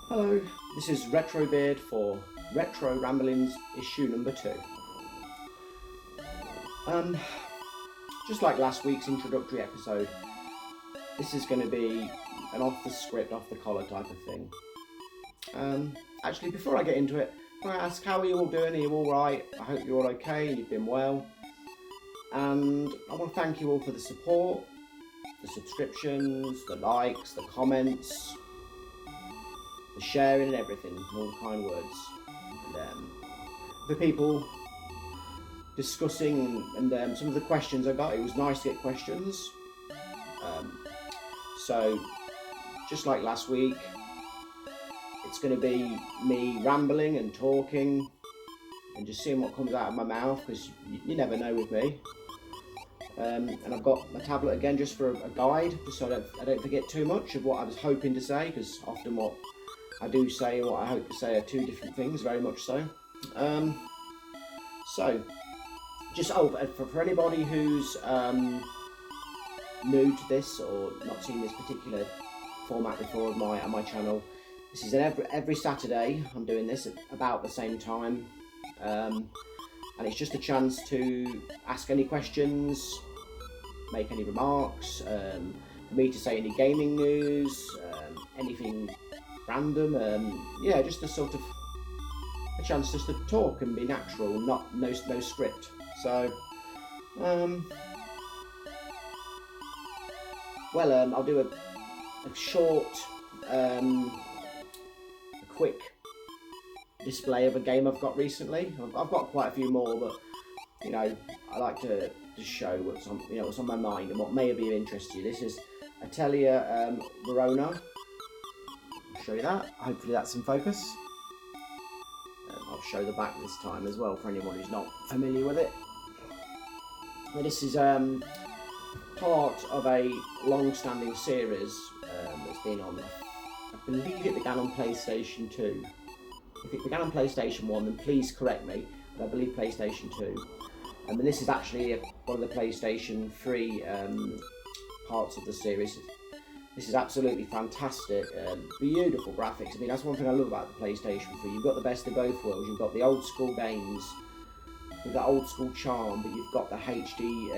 Hello, this is Retro Beard for Retro Ramblings issue number 2. Just like last week's introductory episode, this is going to be an off the script, off the collar type of thing. Actually, before I get into it, can I ask, how are you all doing? Are you all right? I hope you're all okay and you've been well. And I want to thank you all for the support, the subscriptions, the likes, the comments, the sharing and everything, all the kind words. And the people discussing and some of the questions I got, it was nice to get questions. So, just like last week, it's going to be me rambling and talking and just seeing what comes out of my mouth, because you never know with me. And I've got my tablet again just for a guide, just so I don't forget too much of what I was hoping to say, because often what I do say and what I hope to say are two different things, very much so. So, just for anybody who's new to this or not seen this particular format before on my channel, this is every Saturday. I'm doing this at about the same time, and it's just a chance to ask any questions, make any remarks, for me to say any gaming news, anything random, yeah, just a sort of a chance just to talk and be natural, no script. So, I'll do a short, a quick display of a game I've got recently. I've got quite a few more, but you know, I like to just show what's on my mind and what may be of interest to you. This is Atelier Verona. I'll show you that. Hopefully that's in focus. I'll show the back this time as well for anyone who's not familiar with it. But this is part of a long-standing series that's been on, I believe it began on PlayStation 2. If it began on PlayStation 1, then please correct me, but I believe PlayStation 2. And this is actually one of the PlayStation 3 parts of the series. This is absolutely fantastic, beautiful graphics. I mean, that's one thing I love about the PlayStation 3. You've got the best of both worlds. You've got the old school games with that old school charm, but you've got the HD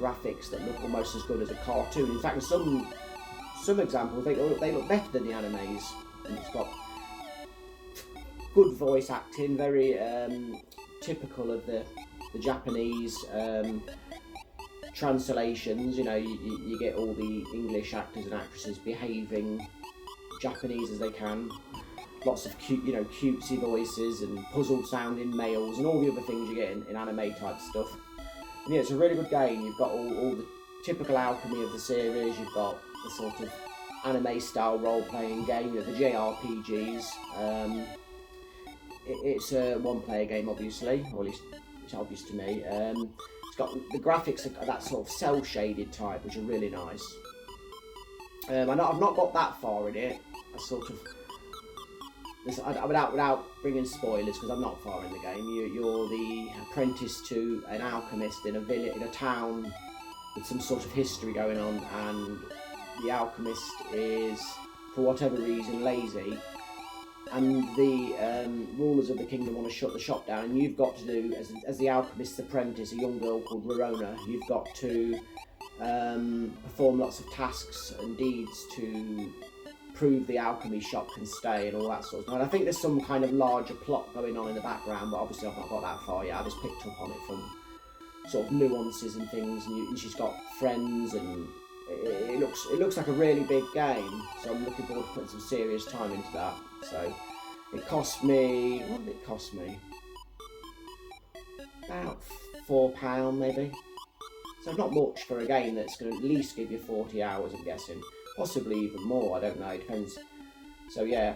graphics that look almost as good as a cartoon. In fact, in some examples, they look better than the animes. And it's got good voice acting, very typical of the Japanese translations. You know, you get all the English actors and actresses behaving Japanese as they can. Lots of cutesy voices and puzzled sounding males and all the other things you get in anime type stuff. And yeah, it's a really good game. You've got all the typical alchemy of the series. You've got the sort of anime style role playing game, the JRPGs. It's a one player game, obviously, or at least it's obvious to me. It's got the graphics are that sort of cell shaded type, which are really nice. I've not got that far in it. I sort of, without bringing spoilers, because I'm not far in the game. You're the apprentice to an alchemist in a village, in a town with some sort of history going on, and the alchemist is, for whatever reason, lazy. And the rulers of the kingdom want to shut the shop down, and you've got to do, as the alchemist's apprentice, a young girl called Verona, you've got to perform lots of tasks and deeds to prove the alchemy shop can stay and all that sort of stuff. And I think there's some kind of larger plot going on in the background, but obviously I've not got that far yet. I just picked up on it from sort of nuances and things, and she's got friends, and it looks like a really big game, so I'm looking forward to putting some serious time into that. So it cost me, what did it cost me? About £4 maybe. So not much for a game that's going to at least give you 40 hours, I'm guessing. Possibly even more, I don't know, it depends. So yeah,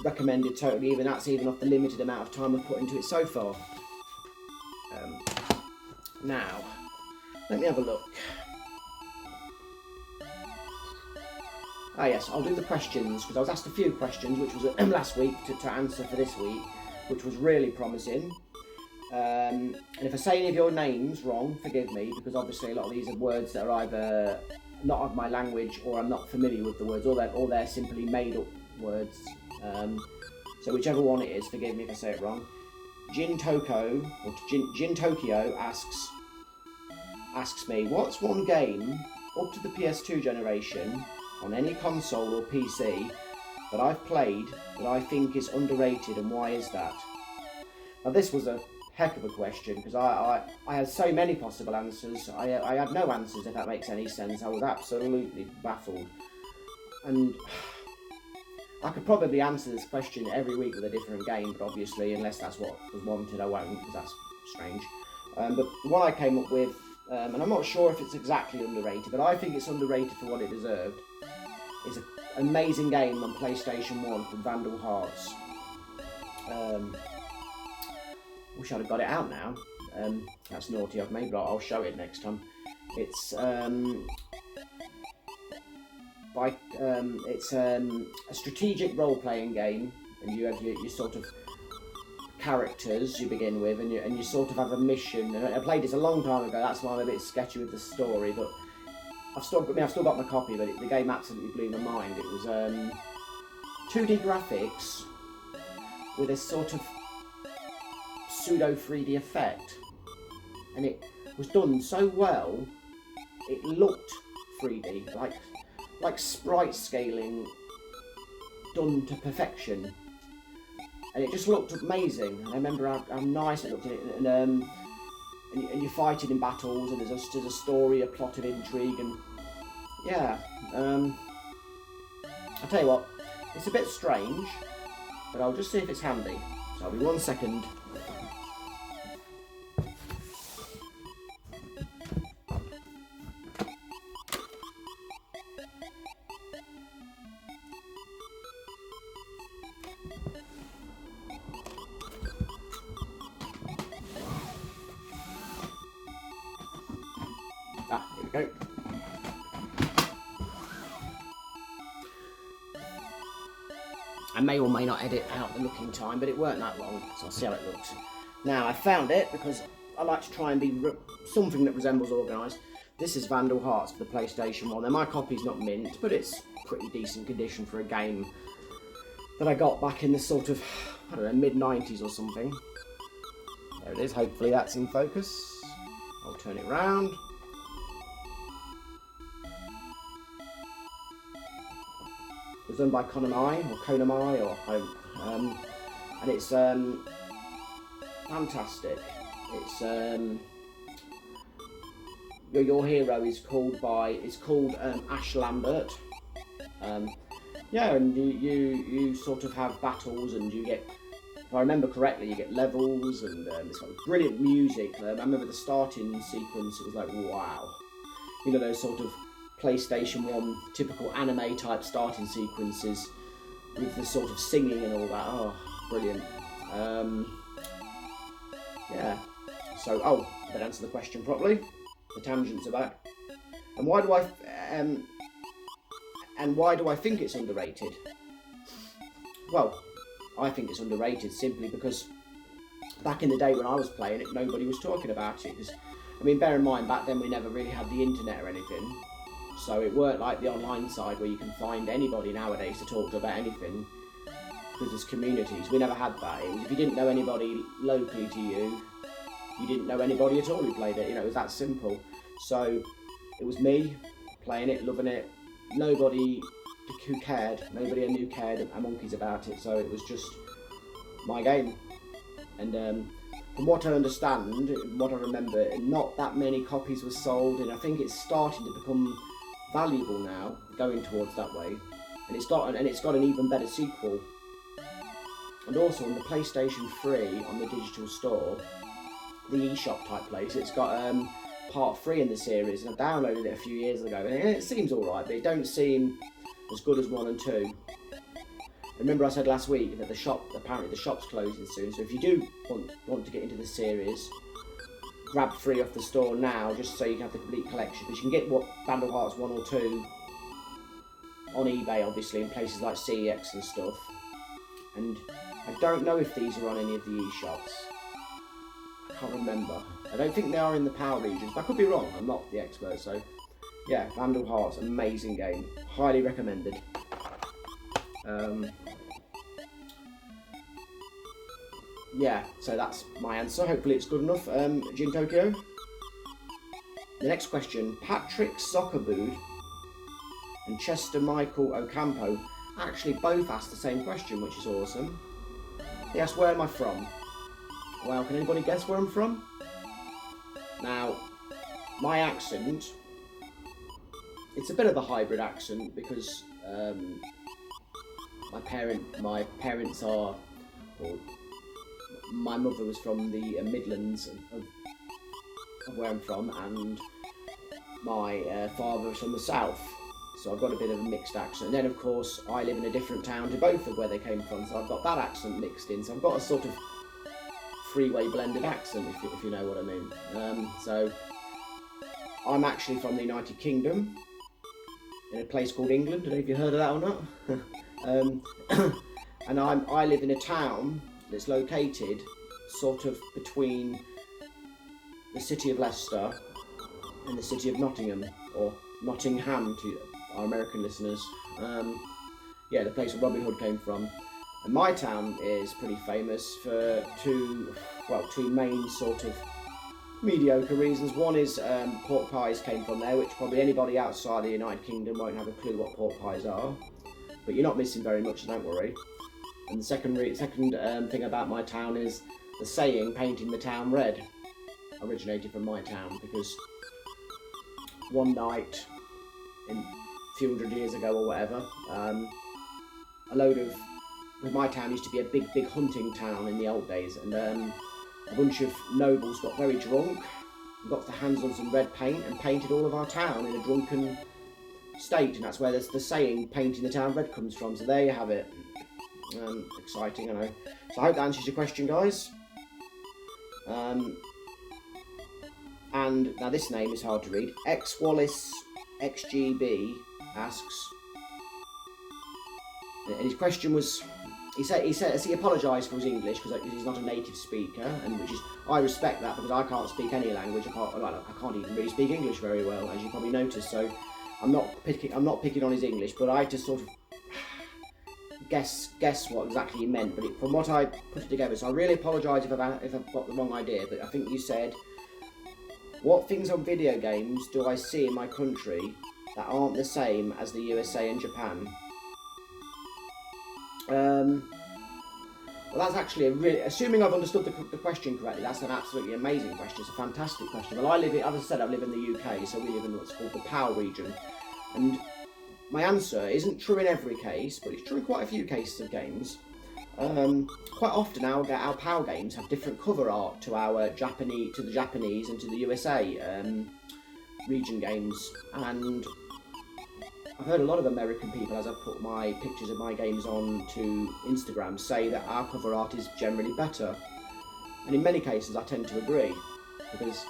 recommended totally, even off the limited amount of time I've put into it so far. Now, let me have a look. Ah yes, I'll do the questions, because I was asked a few questions, which was last week, to answer for this week, which was really promising. And if I say any of your names wrong, forgive me, because obviously a lot of these are words that are either not of my language, or I'm not familiar with the words, or they're simply made up words So whichever one it is, forgive me if I say it wrong. Jin Tokyo asks me, what's one game up to the PS2 generation on any console or PC that I've played that I think is underrated, and why is that? Now this was a heck of a question, because I had so many possible answers. I had no answers, if that makes any sense. I was absolutely baffled. And I could probably answer this question every week with a different game, but obviously, unless that's what was wanted, I won't, because that's strange. But the one I came up with, and I'm not sure if it's exactly underrated, but I think it's underrated for what it deserved, is an amazing game on PlayStation 1 called Vandal Hearts. Wish I'd have got it out now. That's naughty of me, but I'll show it next time. It's a strategic role-playing game, and you have your sort of characters you begin with, and you sort of have a mission. And I played this a long time ago. That's why I'm a bit sketchy with the story, but I've still got my copy. But the game absolutely blew my mind. It was 2D graphics with a sort of pseudo 3D effect, and it was done so well. It looked 3D, like sprite scaling done to perfection, and it just looked amazing. And I remember how nice it looked, and you're fighting in battles, and there's a story, a plot of intrigue, and yeah. I'll tell you what, it's a bit strange, but I'll just see if it's handy. So I'll be 1 second. Here we go. I may or may not edit out the looking time, but it weren't that long, so I'll see how it looks. Now, I found it because I like to try and be something that resembles organised. This is Vandal Hearts for the PlayStation 1. Now, my copy's not mint, but it's pretty decent condition for a game that I got back in the sort of, I don't know, mid-90s or something. There it is, hopefully that's in focus. I'll turn it round. It was done by Konami, and it's fantastic. It's your hero is called Ash Lambert. Yeah, and you sort of have battles, and you get, if I remember correctly, you get levels, and it's got brilliant music. I remember the starting sequence; it was like, wow, you know, those sort of PlayStation 1 typical anime type starting sequences with the sort of singing and all that. Oh, brilliant. Yeah. So, I didn't answer the question properly. The tangents are back. And why do I think it's underrated? Well, I think it's underrated simply because back in the day when I was playing it, nobody was talking about it. Because, I mean, bear in mind, back then we never really had the internet or anything. So it weren't like the online side where you can find anybody nowadays to talk to about anything, because there's communities. We never had that. It was, if you didn't know anybody locally to you, you didn't know anybody at all who played it. You know, it was that simple. So it was me playing it, loving it. Nobody who cared, nobody I knew cared a monkeys about it. So it was just my game. And from what I understand, what I remember, not that many copies were sold, and I think it's starting to become valuable now, going towards that way, and it's got an even better sequel. And also on the PlayStation 3 on the digital store, the eShop type place, it's got part 3 in the series, and I downloaded it a few years ago, and it seems alright, but it don't seem as good as 1 and 2. Remember I said last week that apparently the shop's closing soon, so if you do want to get into the series, grab 3 off the store now, just so you can have the complete collection, because you can get Vandal Hearts 1 or 2 on eBay, obviously, in places like CEX and stuff. And I don't know if these are on any of the eShops. I can't remember. I don't think they are in the PAL regions, but I could be wrong. I'm not the expert, so yeah, Vandal Hearts, amazing game, highly recommended. yeah, so that's my answer. Hopefully it's good enough. Jin Tokyo. The next question, Patrick Soccerbood and Chester Michael Ocampo actually both asked the same question, which is awesome. They asked, where am I from? Well, can anybody guess where I'm from? Now, my accent, it's a bit of a hybrid accent because my parents are, or my mother was from the Midlands of where I'm from, and my father was from the south. So I've got a bit of a mixed accent. And then, of course, I live in a different town to both of where they came from, so I've got that accent mixed in. So I've got a sort of three-way blended accent, if you know what I mean. So I'm actually from the United Kingdom, in a place called England. I don't know if you heard of that or not. And I live in a town that's located sort of between the city of Leicester and the city of Nottingham, or Nottingham to our American listeners. Yeah, the place where Robin Hood came from. And my town is pretty famous for two main sort of mediocre reasons. One is pork pies came from there, which probably anybody outside the United Kingdom won't have a clue what pork pies are. But you're not missing very much, so don't worry. And the second thing about my town is the saying, painting the town red, originated from my town, because one night, a few hundred years ago or whatever, my town used to be a big hunting town in the old days, and a bunch of nobles got very drunk, got their hands on some red paint and painted all of our town in a drunken state, and that's where the saying, painting the town red, comes from. So there you have it. Exciting, I know. So I hope that answers your question, guys. And now this name is hard to read. X Wallace XGB asks, and his question was, he apologised for his English because he's not a native speaker, and I respect that, because I can't speak any language. I can't even really speak English very well, as you probably noticed. So I'm not picking on his English, but I had to sort of guess what exactly he meant. But from what I put it together, so I really apologise if I've got the wrong idea. But I think you said, what things on video games do I see in my country that aren't the same as the USA and Japan? Well, that's actually assuming I've understood the question correctly, that's an absolutely amazing question. It's a fantastic question. Well, as I said, I live in the UK, so we live in what's called the PAL region. And my answer isn't true in every case, but it's true in quite a few cases of games. Quite often our PAL games have different cover art to the Japanese and to the USA region games. And I've heard a lot of American people, as I've put my pictures of my games on to Instagram, say that our cover art is generally better. And in many cases I tend to agree, because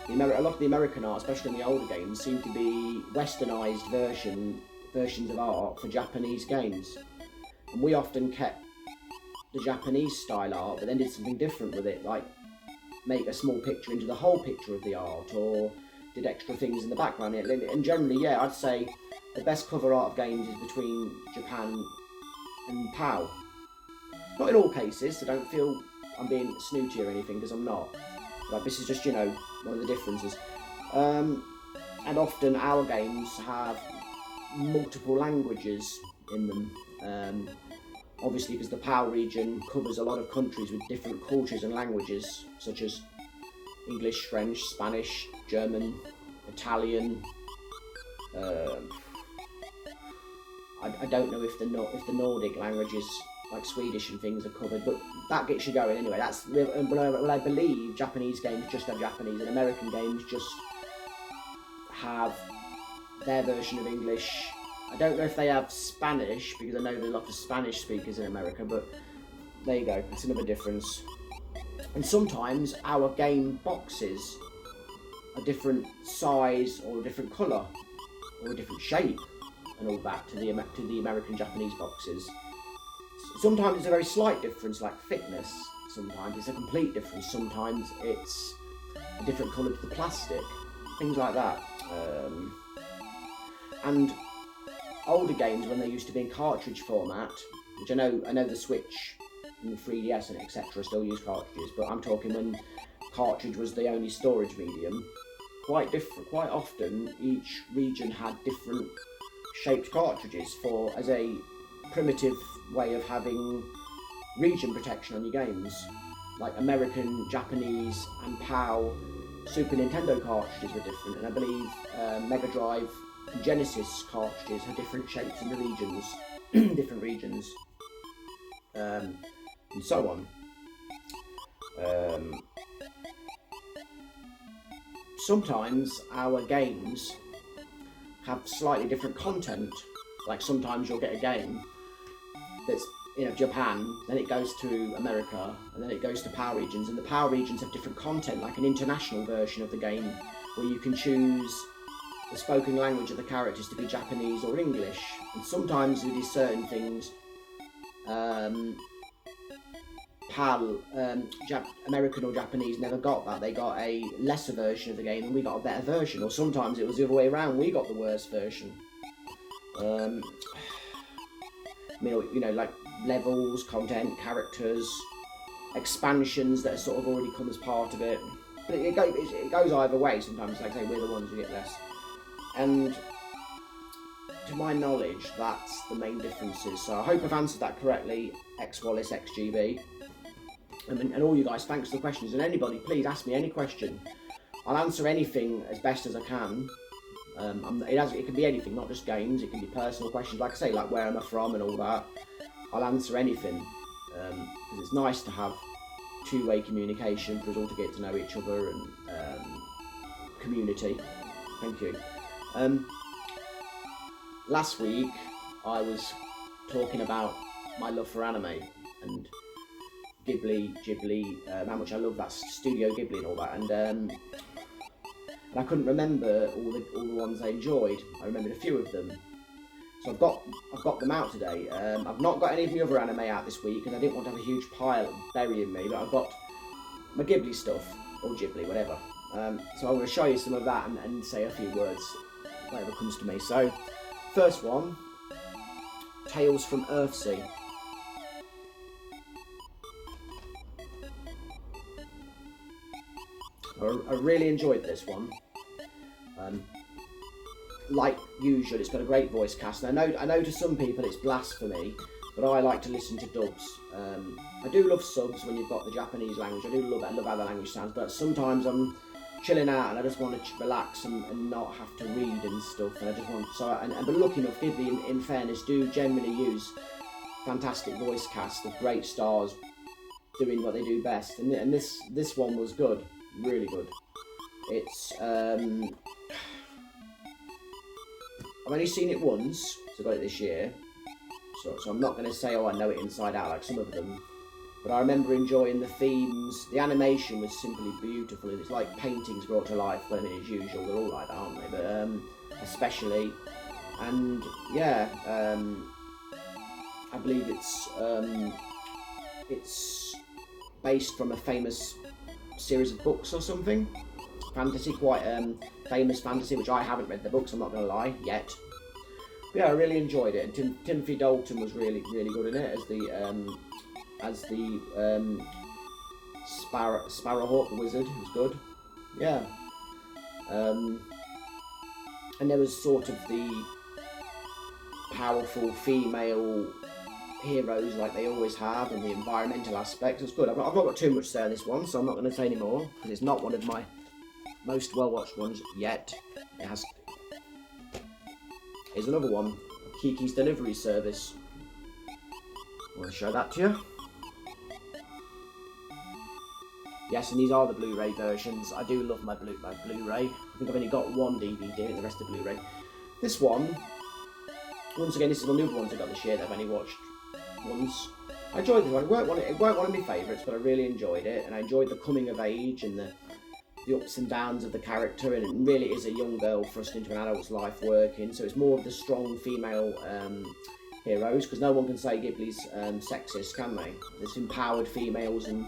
a lot of the American art, especially in the older games, seem to be westernised versions of art for Japanese games. And we often kept the Japanese style art, but then did something different with it, like make a small picture into the whole picture of the art, or did extra things in the background. And generally, yeah, I'd say the best cover art of games is between Japan and PAL. Not in all cases, so don't feel I'm being snooty or anything, because I'm not. But this is just, one of the differences. And often our games have multiple languages in them. Obviously, because the PAL region covers a lot of countries with different cultures and languages, such as English, French, Spanish, German, Italian. I don't know if the Nordic languages like Swedish and things are covered, but that gets you going anyway. I believe Japanese games just have Japanese, and American games just have their version of English. I don't know if they have Spanish, because I know there are lots of Spanish speakers in America, but there you go, that's another difference. And sometimes our game boxes are different size, or a different colour, or a different shape, and all that to the American Japanese boxes. Sometimes it's a very slight difference, like thickness. Sometimes it's a complete difference. Sometimes it's a different colour to the plastic, things like that. And older games, when they used to be in cartridge format, which I know the Switch and the 3DS and etc. still use cartridges, but I'm talking when cartridge was the only storage medium. Quite often, each region had different shaped cartridges as a primitive way of having region protection on your games. Like American, Japanese, and PAL Super Nintendo cartridges were different, and I believe Mega Drive and Genesis cartridges had different shapes in the regions, different regions, and so on. Sometimes our games have slightly different content. Like sometimes you'll get a game that's Japan, then it goes to America, and then it goes to PAL regions, and the PAL regions have different content, like an international version of the game where you can choose the spoken language of the characters to be Japanese or English. And sometimes with these certain things, PAL, American or Japanese never got that. They got a lesser version of the game and we got a better version, or sometimes it was the other way around, we got the worst version. Like levels, content, characters, expansions that are sort of already come as part of it. But it goes either way. Sometimes, like I say, we're the ones who get less. And to my knowledge, that's the main differences. So I hope I've answered that correctly, X Wallace, XGB. And all you guys, thanks for the questions. And anybody, please ask me any question. I'll answer anything as best as I can. It can be anything, not just games. It can be personal questions, like I say, like where am I from and all that. I'll answer anything, because it's nice to have two-way communication for us all to get to know each other and community. Thank you. Last week I was talking about my love for anime and Ghibli, how much I love that Studio Ghibli and all that, and I couldn't remember all the ones I enjoyed. I remembered a few of them. So I've got them out today. I've not got any of the other anime out this week because I didn't want to have a huge pile burying me, but I've got my Ghibli stuff, or Ghibli, whatever. So I'm going to show you some of that and say a few words, whatever comes to me. So, first one, Tales from Earthsea. I really enjoyed this one. Like usual, it's got a great voice cast. And I know to some people it's blasphemy, but I like to listen to dubs. I do love subs when you've got the Japanese language. I love how the language sounds, but sometimes I'm chilling out and I just want to relax and not have to read and stuff. And I just want but lucky enough, Ghibli, in fairness, do generally use fantastic voice cast of great stars doing what they do best. And this one was good, really good. It's I've only seen it once, so I got it this year, so I'm not going to say, oh, I know it inside out like some of them, but I remember enjoying the themes. The animation was simply beautiful, it's like paintings brought to life when it is usual. They're all like that, aren't they? But especially, and yeah, I believe it's based from a famous series of books or something. Fantasy, quite famous fantasy, which I haven't read the books, I'm not going to lie, yet. But yeah, I really enjoyed it, and Timothy Dalton was really, really good in it as the Sparrowhawk, the wizard. It was good, yeah. And there was sort of the powerful female heroes like they always have, and the environmental aspects. It's good. I've not got too much to say on this one, so I'm not going to say any more, because it's not one of my most well-watched ones yet. It has. Here's another one, Kikis Delivery Service. I want to show that to you. Yes, and these are the Blu-ray versions. I do love my Blu-ray. I think I've only got one DVD and the rest are Blu-ray. This one, once again, this is one of the other ones I got this year that I've only watched once. I enjoyed this one. It weren't one of my favourites, but I really enjoyed it, and I enjoyed the coming of age and the ups and downs of the character, and it really is a young girl thrust into an adult's life working, so it's more of the strong female heroes, because no one can say Ghibli's sexist, can they? There's empowered females and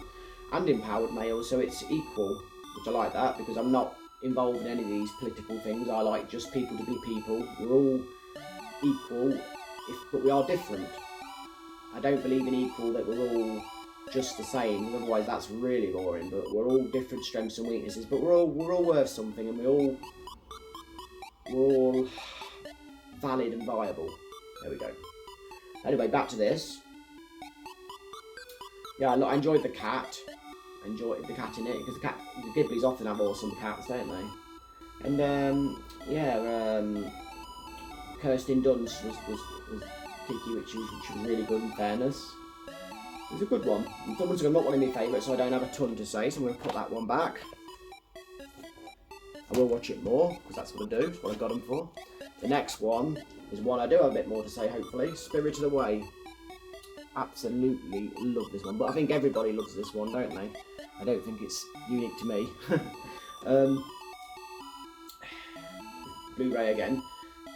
empowered males, so it's equal, which I like that, because I'm not involved in any of these political things. I like just people to be people. We're all equal, but we are different. I don't believe in equal that we're all just the same. Otherwise, that's really boring. But we're all different strengths and weaknesses. But we're all worth something, and we're all valid and viable. There we go. Anyway, back to this. Yeah, I enjoyed the cat. I enjoyed the cat in it because the Ghiblis often have awesome cats, don't they? And Kirsten Dunst was Kiki, which was really good in fairness. It was a good one. Someone's not one of my favourites, so I don't have a ton to say, so I'm going to put that one back. I will watch it more, because that's what I do, it's what I got them for. The next one is one I do have a bit more to say, hopefully. Spirited Away. Absolutely love this one, but I think everybody loves this one, don't they? I don't think it's unique to me. Blu-ray again.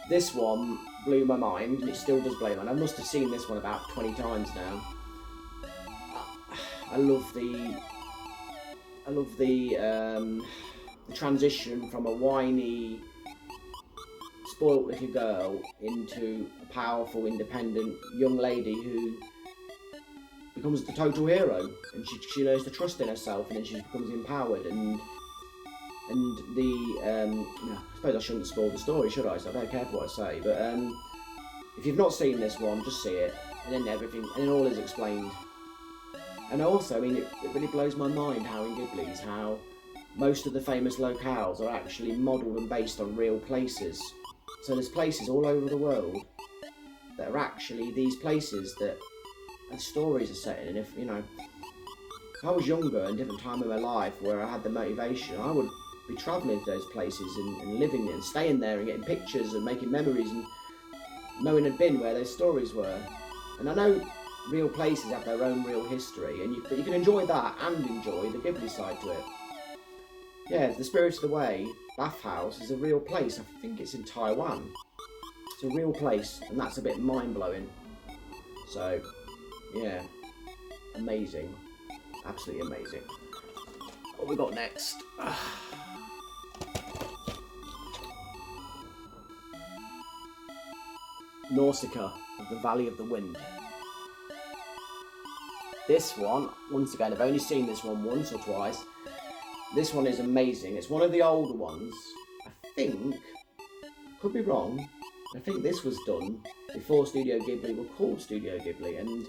This one blew my mind, and it still does blow my mind. I must have seen this one about 20 times now. I love the transition from a whiny, spoilt little girl into a powerful, independent young lady who becomes the total hero, and she learns to trust in herself, and then she becomes empowered. And the I suppose I shouldn't spoil the story, should I? So I'm very careful what I say. But if you've not seen this one, just see it, and then all is explained. And also, I mean, it really blows my mind how in Ghibli's, how most of the famous locales are actually modelled and based on real places. So there's places all over the world that are actually these places that the stories are set in. And if I was younger and different time in my life where I had the motivation, I would be travelling to those places and living there and staying there and getting pictures and making memories and knowing I'd been where those stories were. And I know real places have their own real history, but you can enjoy that and enjoy the Ghibli side to it. Yeah, the Spirited Away bathhouse is a real place. I think it's in Taiwan. It's a real place, and that's a bit mind-blowing. So, yeah, amazing. Absolutely amazing. What we got next? Nausicaa of the Valley of the Wind. This one, once again, I've only seen this one once or twice. This one is amazing. It's one of the older ones. I think, could be wrong, I think this was done before Studio Ghibli were called Studio Ghibli, and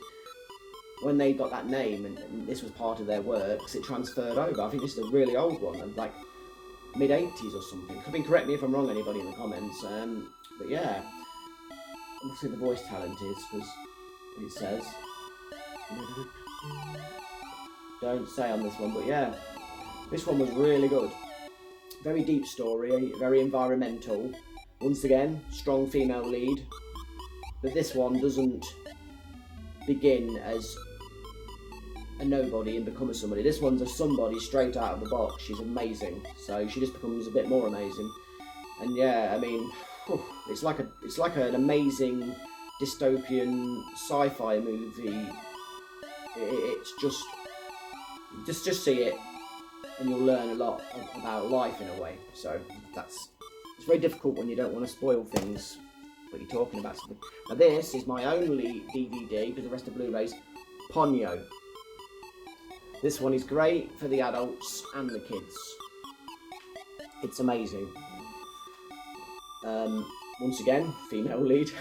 when they got that name and this was part of their works, it transferred over. I think this is a really old one, of like mid-80s or something. Could be, correct me if I'm wrong, anybody in the comments. But yeah, we'll see the voice talent is, because it says, don't say on this one, but yeah, this one was really good. Very deep story, very environmental. Once again, strong female lead, but this one doesn't begin as a nobody and become a somebody. This one's a somebody straight out of the box. She's amazing, so she just becomes a bit more amazing. And yeah, I mean, it's like an amazing dystopian sci-fi movie. It's just see it, and you'll learn a lot about life in a way. So it's very difficult when you don't want to spoil things, but you're talking about something. Now this is my only DVD, because the rest of Blu-rays, Ponyo. This one is great for the adults and the kids. It's amazing. Once again, female lead.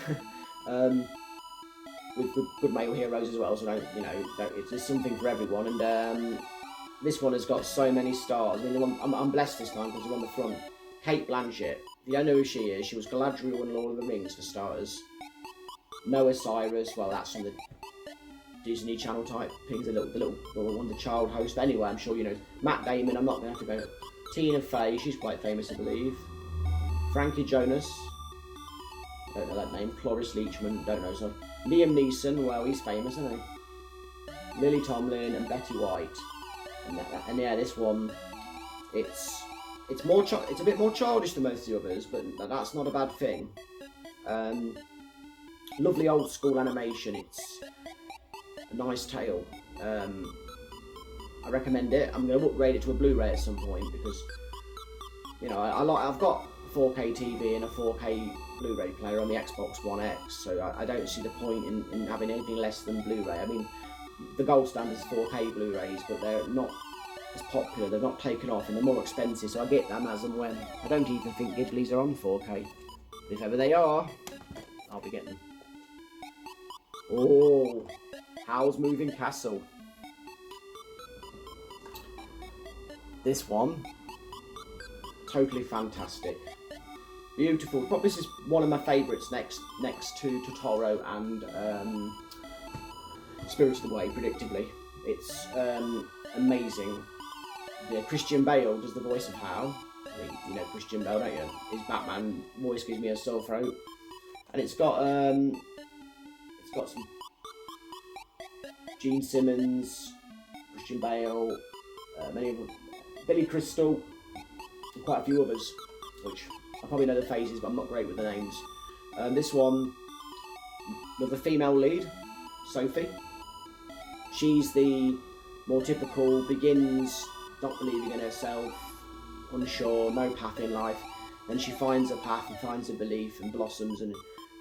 With good male heroes as well, so there's something for everyone. And this one has got so many stars. I mean, I'm blessed this time because they're on the front. Kate Blanchett. If you don't know who she is, she was Galadriel in Lord of the Rings for starters. Noah Cyrus, well, that's from the Disney Channel type things, the little one, the child host. But anyway, I'm sure you know. Matt Damon, I'm not going to have to go. Tina Fey, she's quite famous, I believe. Frankie Jonas, don't know that name. Cloris Leachman, don't know. So Liam Neeson, well, he's famous, isn't he? Lily Tomlin and Betty White, and yeah, this one, it's a bit more childish than most of the others, but that's not a bad thing. Lovely old school animation. It's a nice tale. I recommend it. I'm going to upgrade it to a Blu-ray at some point because I've got 4K TV and a 4K Blu-ray player on the Xbox One X, so I don't see the point in having anything less than Blu-ray. I mean, the gold standard is 4K Blu-rays, but they're not as popular. They're not taken off, and they're more expensive. So I get them as and when. I don't even think Ghibli's are on 4K. But if ever they are, I'll be getting them. Oh, Howl's Moving Castle. This one, totally fantastic. Beautiful. Probably this is one of my favourites next to Totoro and Spirited Away, predictably. It's amazing. Yeah, Christian Bale does the voice of Howl. I mean, you know Christian Bale, don't you? His Batman voice gives me a sore throat. And it's got some Gene Simmons, Christian Bale, many of them, Billy Crystal, and quite a few others, which I probably know the faces, but I'm not great with the names. This one, with the female lead, Sophie. She's the more typical, begins not believing in herself, unsure, no path in life. Then she finds a path and finds a belief and blossoms, and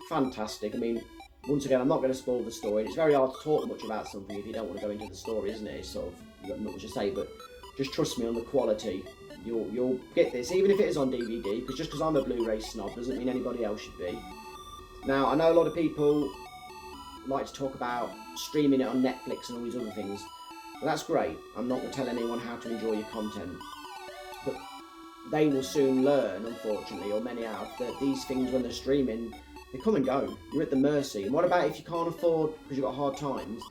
fantastic. I mean, once again, I'm not going to spoil the story. It's very hard to talk much about something if you don't want to go into the story, isn't it? It's sort of, you've got not much to say, but just trust me on the quality. You'll get this, even if it is on DVD, because just because I'm a Blu-ray snob doesn't mean anybody else should be. Now, I know a lot of people like to talk about streaming it on Netflix and all these other things. Well, that's great. I'm not going to tell anyone how to enjoy your content. But they will soon learn, unfortunately, or many have, that these things, when they're streaming, they come and go. You're at the mercy. And what about if you can't afford, because you've got hard times,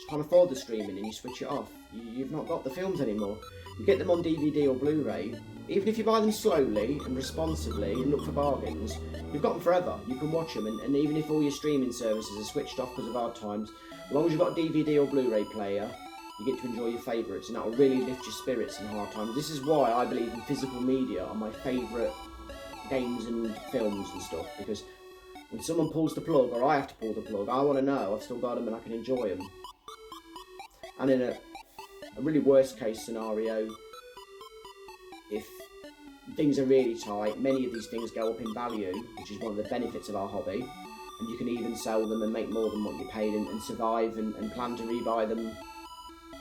can't afford the streaming and you switch it off? You've not got the films anymore. You get them on DVD or Blu-ray, even if you buy them slowly and responsibly and look for bargains, you've got them forever. You can watch them, and even if all your streaming services are switched off because of hard times, as long as you've got a DVD or Blu-ray player, you get to enjoy your favourites, and that will really lift your spirits in hard times. This is why I believe in physical media are my favourite games and films and stuff, because when someone pulls the plug, or I have to pull the plug, I want to know I've still got them and I can enjoy them. And in a really worst case scenario, if things are really tight, many of these things go up in value, which is one of the benefits of our hobby, and you can even sell them and make more than what you paid and survive and plan to rebuy them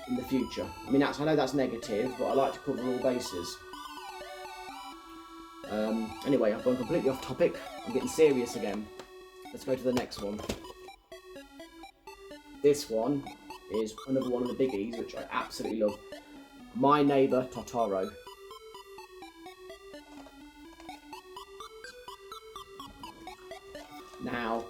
in the future. I mean, I know that's negative, but I like to cover all bases. Anyway, I've gone completely off topic. I'm getting serious again. Let's go to the next one. This one is another one of the biggies, which I absolutely love. My Neighbor Totoro. Now,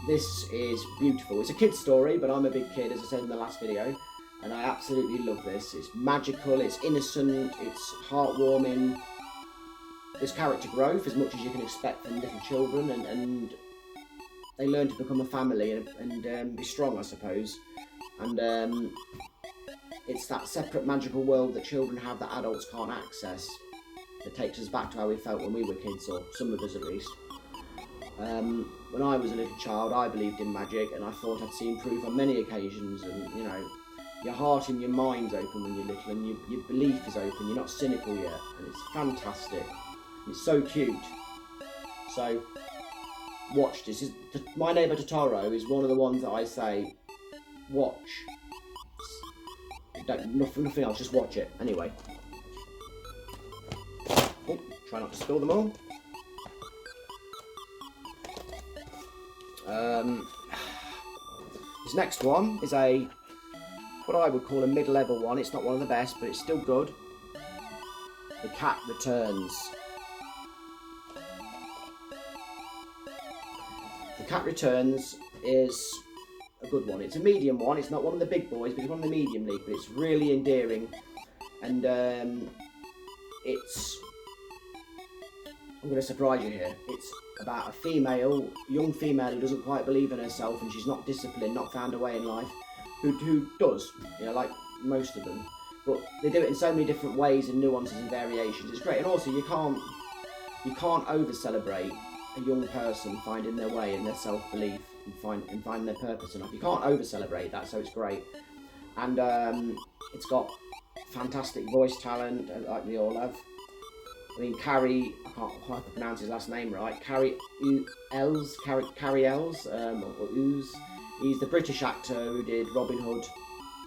this is beautiful. It's a kid's story, but I'm a big kid, as I said in the last video, and I absolutely love this. It's magical, it's innocent, it's heartwarming. There's character growth, as much as you can expect from little children, and they learn to become a family and be strong, I suppose. And it's that separate magical world that children have that adults can't access. That takes us back to how we felt when we were kids, or some of us at least. When I was a little child, I believed in magic, and I thought I'd seen proof on many occasions. And you know, your heart and your mind's open when you're little, and your belief is open. You're not cynical yet, and it's fantastic. It's so cute. So, watch this. My Neighbor Totoro is one of the ones that I say, watch. Nothing else, just watch it. Anyway. Oh, try not to spill them all. This next one is what I would call a mid-level one. It's not one of the best, but it's still good. The Cat Returns. The Cat Returns is a good one. It's a medium one. It's not one of the big boys, but it's one of the medium league. But it's really endearing, and it's. I'm going to surprise you here. It's about a young female who doesn't quite believe in herself, and she's not disciplined, not found a way in life. Who does, you know, like most of them. But they do it in so many different ways and nuances and variations. It's great, and also you can't over celebrate a young person finding their way and their self-belief and finding their purpose enough. You can't over-celebrate that, so it's great. And it's got fantastic voice talent, like they all have. I mean, Carrie, I can't quite pronounce his last name right. Carrie Els, or Ooze. He's the British actor who did Robin Hood,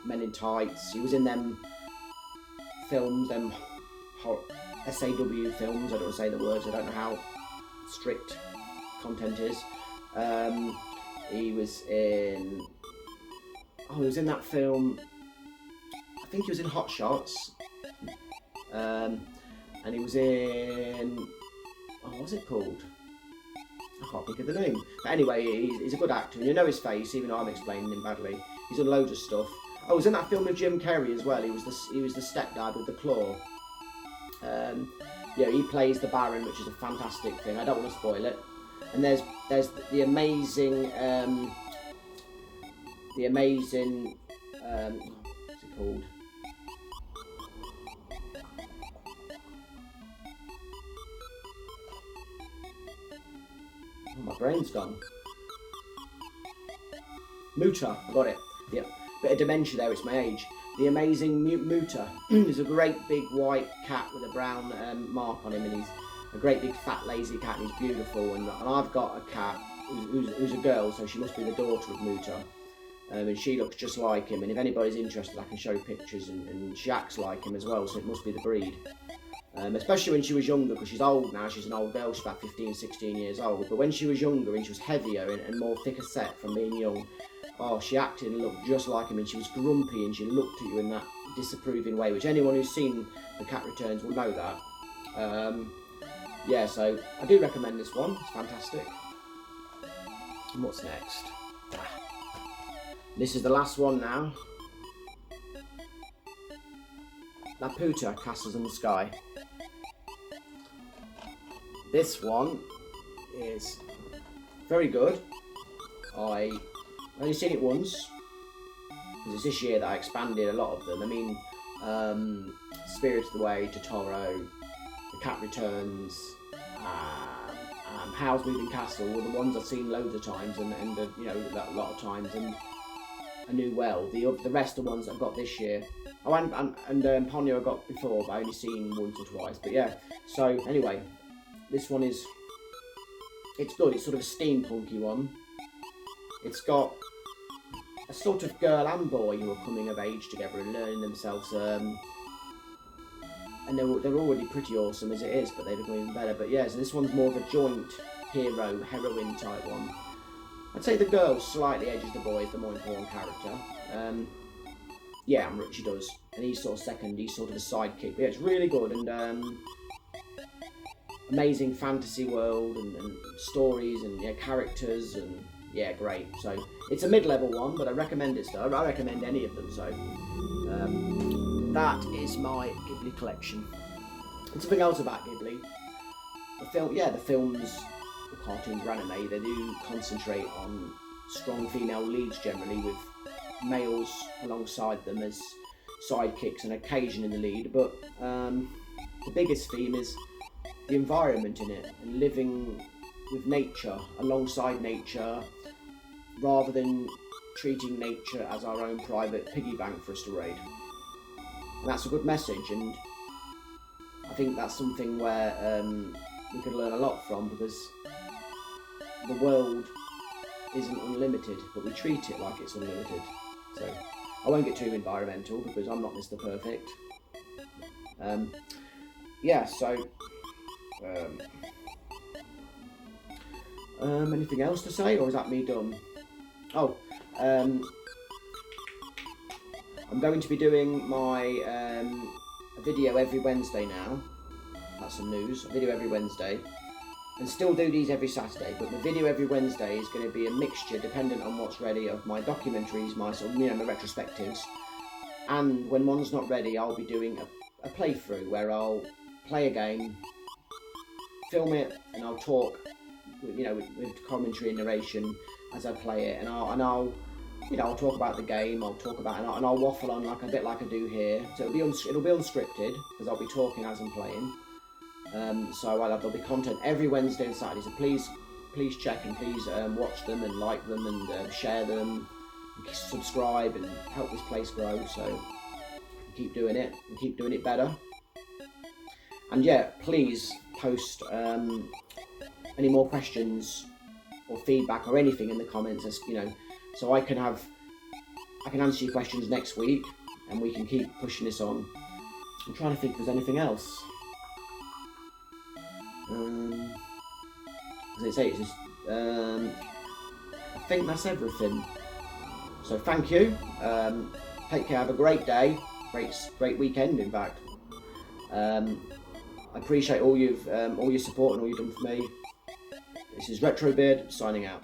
Men in Tights. He was in them films, them SAW films. I don't want to say the words. I don't know how strict content is. He was in. Oh, he was in that film. I think he was in Hot Shots. And he was in. Oh, what was it called? I can't think of the name. But anyway, he's a good actor, and you know his face, even though I'm explaining him badly. He's done loads of stuff. Oh, he was in that film with Jim Carrey as well. He was the stepdad with the claw. Yeah, he plays the Baron, which is a fantastic thing. I don't want to spoil it. And there's the amazing what's it called? Oh, my brain's gone. Muta, I got it. Yep, bit of dementia there. It's my age. The amazing Muta. He's a great big white cat with a brown mark on him, and he's a great big fat lazy cat, and he's beautiful. And I've got a cat who's a girl, so she must be the daughter of Muta. And she looks just like him, and if anybody's interested I can show pictures, and she acts like him as well, so it must be the breed. Especially when she was younger, because she's old now, she's an old girl, she's about 15, 16 years old, but when she was younger and she was heavier and more thicker set from being young, oh, she acted and looked just like him, and she was grumpy and she looked at you in that disapproving way, which anyone who's seen The Cat Returns will know that. Yeah, so I do recommend this one, it's fantastic. And what's next? This is the last one now. Laputa Castles in the Sky. This one is very good. I've only seen it once, because it's this year that I expanded a lot of them. I mean, Spirited Away, Totoro, The Cat Returns, Howl's Moving Castle were the ones I've seen loads of times, and you know, a lot of times, and I knew well. The rest are ones I've got this year. Oh, and Ponyo I got before, but I only seen once or twice. But yeah, so anyway, this one it's good. It's sort of a steampunky one. It's got a sort of girl and boy who are coming of age together and learning themselves. And they're already pretty awesome as it is, but they become even better. But yeah, so this one's more of a joint heroine type one. I'd say the girl slightly edges the boy as the more important character. Yeah, she does, and he's sort of second. He's sort of a sidekick. But yeah, it's really good, and amazing fantasy world and stories and yeah, characters, and yeah, great. So it's a mid-level one, but I recommend it still. I recommend any of them. So that is my Ghibli collection. And something else about Ghibli, the films, the cartoons, or anime, they do concentrate on strong female leads generally, with males alongside them as sidekicks and occasion in the lead, but the biggest theme is the environment in it, and living with nature, alongside nature, rather than treating nature as our own private piggy bank for us to raid. And that's a good message, and I think that's something where we could learn a lot from, because the world isn't unlimited, but we treat it like it's unlimited. So I won't get too environmental, because I'm not Mr. Perfect. Yeah, so anything else to say, or is that me done? Oh, I'm going to be doing my a video every Wednesday now. That's some news. A video every Wednesday. And still do these every Saturday, but the video every Wednesday is going to be a mixture, dependent on what's ready, of my documentaries, my sort of, my retrospectives, and when one's not ready, I'll be doing a playthrough where I'll play a game, film it, and I'll talk, with commentary and narration as I play it, and I'll talk about the game, I'll talk about, and I'll waffle on a bit like I do here. So it'll be unscripted, because I'll be talking as I'm playing. So there'll be content every Wednesday and Saturday, so please check, and please watch them and like them, and share them, and subscribe, and help this place grow, so keep doing it and keep doing it better. And yeah, please post any more questions or feedback or anything in the comments, as so I can answer your questions next week, and we can keep pushing this on. I'm trying to think if there's anything else. As I say, it's just, I think that's everything. So thank you. Take care. Have a great day. Great weekend, in fact. I appreciate all your support and all you've done for me. This is Retrobeard signing out.